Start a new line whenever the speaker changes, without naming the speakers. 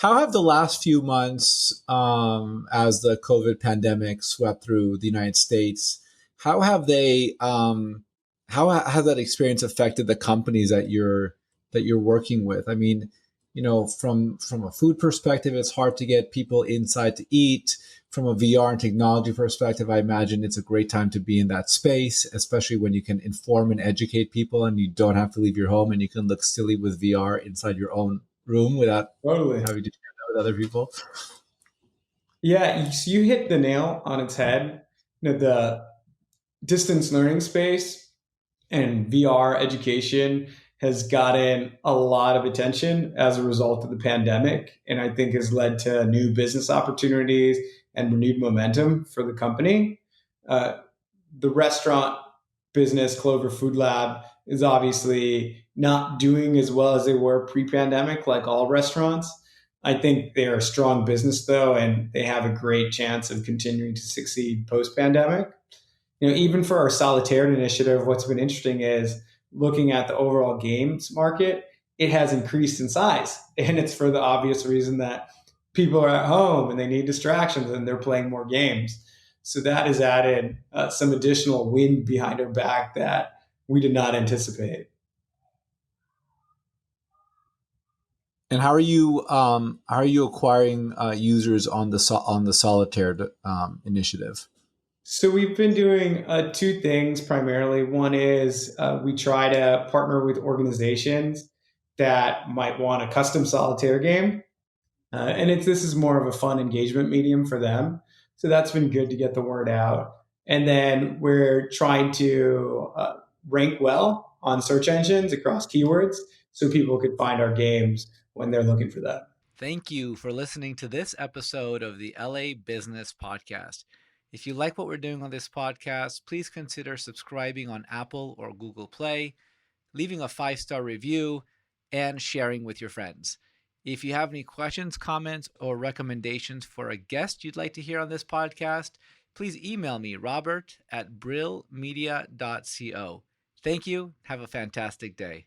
how have the last few months, as the COVID pandemic swept through the United States, how have they, how has that experience affected the companies that you're working with? I mean, from a food perspective, it's hard to get people inside to eat. From a VR and technology perspective, I imagine it's a great time to be in that space, especially when you can inform and educate people and you don't have to leave your home and you can look silly with VR inside your own room without
Totally.
having to share that with other people.
Yeah, you hit the nail on its head. The distance learning space and VR education has gotten a lot of attention as a result of the pandemic, and I think has led to new business opportunities and renewed momentum for the company. Uh, the restaurant business, Clover Food Lab, is obviously not doing as well as they were pre-pandemic, like all restaurants. I think they are a strong business though, and they have a great chance of continuing to succeed post-pandemic. Even for our solitaire initiative, what's been interesting is looking at the overall games market, it has increased in size. And it's for the obvious reason that people are at home and they need distractions and they're playing more games. So that has added some additional wind behind our back that we did not anticipate.
And how are you acquiring users on the solitaire initiative?
So we've been doing two things primarily. One is we try to partner with organizations that might want a custom solitaire game. And this is more of a fun engagement medium for them. So that's been good to get the word out. And then we're trying to rank well on search engines across keywords so people could find our games when they're looking for that.
Thank you for listening to this episode of the LA Business Podcast. If you like what we're doing on this podcast, please consider subscribing on Apple or Google Play, leaving a 5-star review, and sharing with your friends. If you have any questions, comments, or recommendations for a guest you'd like to hear on this podcast, please email me, robert@brillmedia.co. Thank you. Have a fantastic day.